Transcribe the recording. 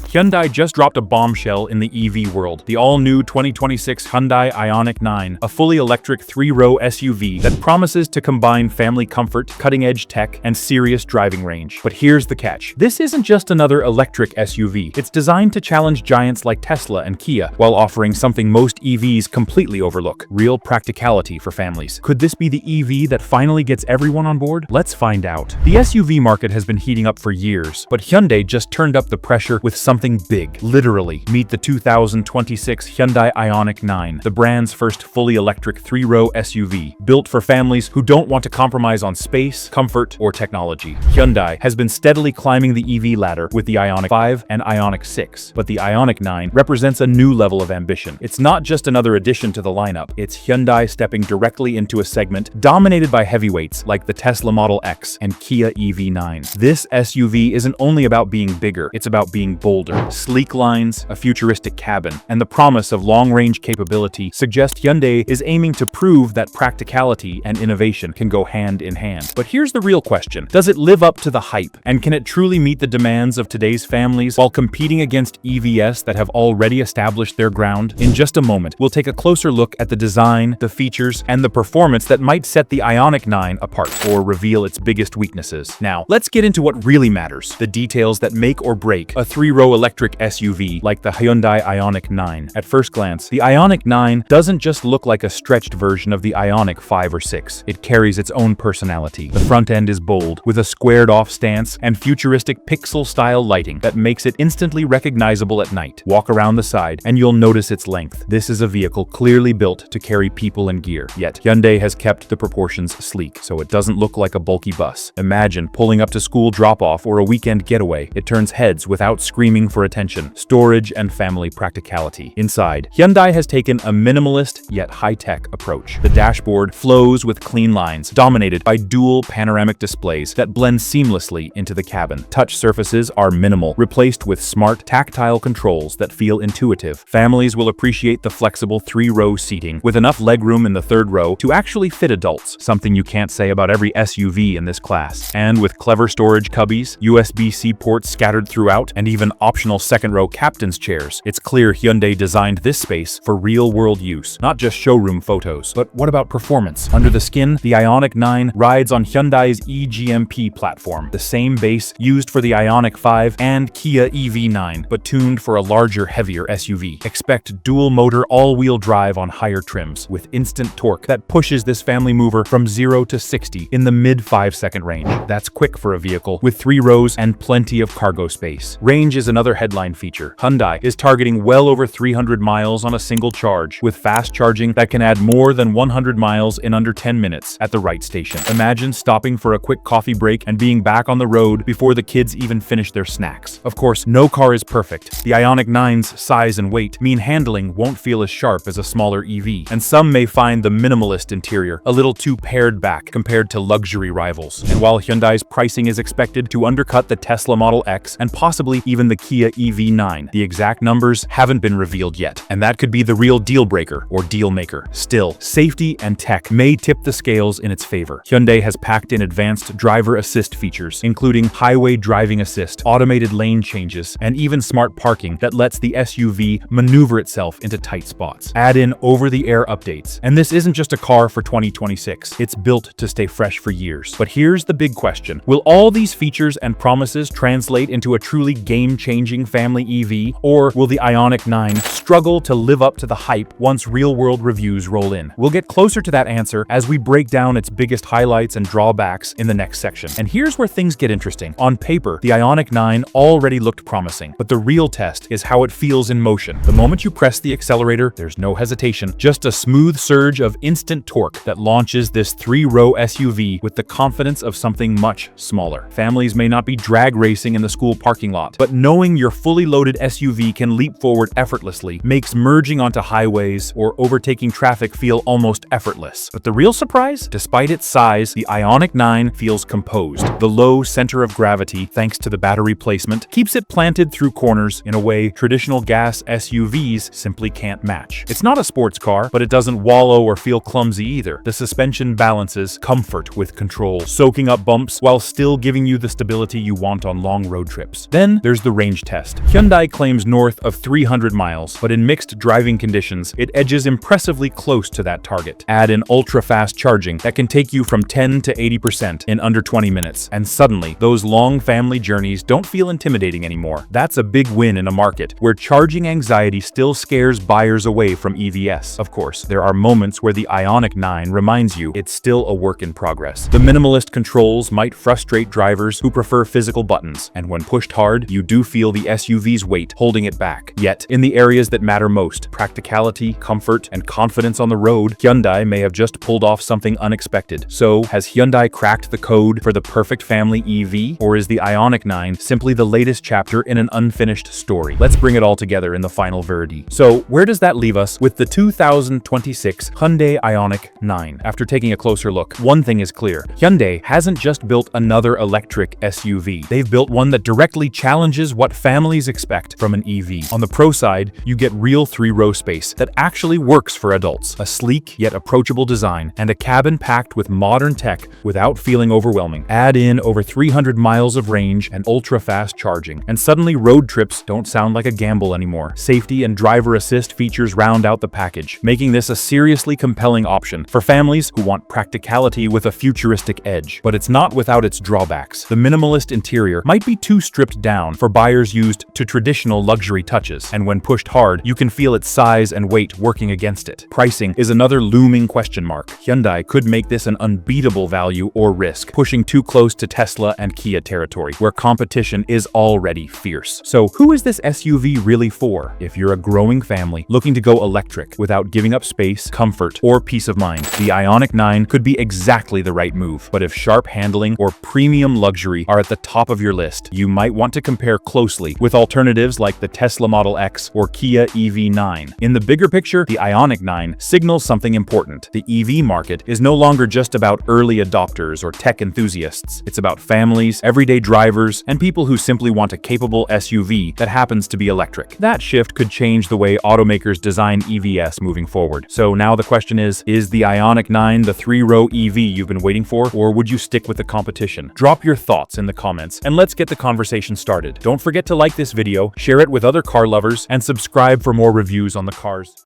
Hyundai just dropped a bombshell in the EV world. The all-new 2026 Hyundai Ioniq 9, a fully electric 3-row SUV that promises to combine family comfort, cutting-edge tech, and serious driving range. But here's the catch. This isn't just another electric SUV. It's designed to challenge giants like Tesla and Kia, while offering something most EVs completely overlook: real practicality for families. Could this be the EV that finally gets everyone on board? Let's find out. The SUV market has been heating up for years, but Hyundai just turned up the pressure with something big. Literally, meet the 2026 Hyundai Ioniq 9, the brand's first fully electric 3-row SUV, built for families who don't want to compromise on space, comfort, or technology. Hyundai has been steadily climbing the EV ladder with the Ioniq 5 and Ioniq 6, but the Ioniq 9 represents a new level of ambition. It's not just another addition to the lineup, it's Hyundai stepping directly into a segment dominated by heavyweights like the Tesla Model X and Kia EV9. This SUV isn't only about being bigger, it's about being bolder. Sleek lines, a futuristic cabin, and the promise of long-range capability suggest Hyundai is aiming to prove that practicality and innovation can go hand in hand. But here's the real question. Does it live up to the hype? And can it truly meet the demands of today's families while competing against EVs that have already established their ground? In just a moment, we'll take a closer look at the design, the features, and the performance that might set the Ioniq 9 apart or reveal its biggest weaknesses. Now, let's get into what really matters, the details that make or break a 3-row electric SUV like the Hyundai Ioniq 9. At first glance, the Ioniq 9 doesn't just look like a stretched version of the Ioniq 5 or 6. It carries its own personality. The front end is bold, with a squared-off stance and futuristic pixel-style lighting that makes it instantly recognizable at night. Walk around the side, and you'll notice its length. This is a vehicle clearly built to carry people and gear. Yet, Hyundai has kept the proportions sleek, so it doesn't look like a bulky bus. Imagine pulling up to school drop-off or a weekend getaway. It turns heads without screaming for attention. Storage and family practicality. Inside, Hyundai has taken a minimalist yet high-tech approach. The dashboard flows with clean lines, dominated by dual panoramic displays that blend seamlessly into the cabin. Touch surfaces are minimal, replaced with smart, tactile controls that feel intuitive. Families will appreciate the flexible 3-row seating, with enough legroom in the 3rd row to actually fit adults, something you can't say about every SUV in this class. And with clever storage cubbies, USB-C ports scattered throughout, and even optional 2nd-row captain's chairs, it's clear Hyundai designed this space for real-world use, not just showroom photos. But what about performance? Under the skin, the Ioniq 9 rides on Hyundai's eGMP platform, the same base used for the Ioniq 5 and Kia EV9, but tuned for a larger, heavier SUV. Expect dual-motor all-wheel drive on higher trims, with instant torque that pushes this family mover from 0 to 60 in the mid-5-second range. That's quick for a vehicle with 3 rows and plenty of cargo space. Range is another headline feature. Hyundai is targeting well over 300 miles on a single charge, with fast charging that can add more than 100 miles in under 10 minutes at the right station. Imagine stopping for a quick coffee break and being back on the road before the kids even finish their snacks. Of course, no car is perfect. The Ioniq 9's size and weight mean handling won't feel as sharp as a smaller EV, and some may find the minimalist interior a little too pared back compared to luxury rivals. And while Hyundai's pricing is expected to undercut the Tesla Model X and possibly even the Kia EV9, the exact numbers haven't been revealed yet, and that could be the real deal breaker or deal maker. Still, safety and tech may tip the scales in its favor. Hyundai has packed in advanced driver assist features, including highway driving assist, automated lane changes, and even smart parking that lets the SUV maneuver itself into tight spots. Add in over-the-air updates, and this isn't just a car for 2026. It's built to stay fresh for years. But here's the big question. Will all these features and promises translate into a truly game-changing family EV, or will the Ioniq 9 struggle to live up to the hype once real-world reviews roll in? We'll get closer to that answer as we break down its biggest highlights and drawbacks in the next section. And here's where things get interesting. On paper, the Ioniq 9 already looked promising, but the real test is how it feels in motion. The moment you press the accelerator, there's no hesitation, just a smooth surge of instant torque that launches this 3-row SUV with the confidence of something much smaller. Families may not be drag racing in the school parking lot, but knowing your fully loaded SUV can leap forward effortlessly makes merging onto highways or overtaking traffic feel almost effortless. But the real surprise? Despite its size, the Ioniq 9 feels composed. The low center of gravity, thanks to the battery placement, keeps it planted through corners in a way traditional gas SUVs simply can't match. It's not a sports car, but it doesn't wallow or feel clumsy either. The suspension balances comfort with control, soaking up bumps while still giving you the stability you want on long road trips. Then there's the range range test. Hyundai claims north of 300 miles, but in mixed driving conditions, it edges impressively close to that target. Add in ultra-fast charging that can take you from 10 to 80% in under 20 minutes, and suddenly, those long family journeys don't feel intimidating anymore. That's a big win in a market where charging anxiety still scares buyers away from EVs. Of course, there are moments where the Ioniq 9 reminds you it's still a work in progress. The minimalist controls might frustrate drivers who prefer physical buttons, and when pushed hard, you do feel the SUV's weight holding it back. Yet, in the areas that matter most, practicality, comfort, and confidence on the road, Hyundai may have just pulled off something unexpected. So, has Hyundai cracked the code for the perfect family EV, or is the Ioniq 9 simply the latest chapter in an unfinished story? Let's bring it all together in the final verdict. So, where does that leave us with the 2026 Hyundai Ioniq 9? After taking a closer look, one thing is clear. Hyundai hasn't just built another electric SUV. They've built one that directly challenges what families expect from an EV. On the Pro side, you get real three-row space that actually works for adults, a sleek yet approachable design, and a cabin packed with modern tech without feeling overwhelming. Add in over 300 miles of range and ultra-fast charging, and suddenly road trips don't sound like a gamble anymore. Safety and driver assist features round out the package, making this a seriously compelling option for families who want practicality with a futuristic edge. But it's not without its drawbacks. The minimalist interior might be too stripped down for buyers used to traditional luxury touches, and when pushed hard, you can feel its size and weight working against it. Pricing is another looming question mark. Hyundai could make this an unbeatable value or risk, pushing too close to Tesla and Kia territory, where competition is already fierce. So, who is this SUV really for? If you're a growing family looking to go electric without giving up space, comfort, or peace of mind, the Ioniq 9 could be exactly the right move. But if sharp handling or premium luxury are at the top of your list, you might want to compare closely with alternatives like the Tesla Model X or Kia EV9. In the bigger picture, the Ioniq 9 signals something important. The EV market is no longer just about early adopters or tech enthusiasts. It's about families, everyday drivers, and people who simply want a capable SUV that happens to be electric. That shift could change the way automakers design EVs moving forward. So now the question is the Ioniq 9 the three-row EV you've been waiting for, or would you stick with the competition? Drop your thoughts in the comments, and let's get the conversation started. Don't forget to like this video, share it with other car lovers, and subscribe for more reviews on the cars.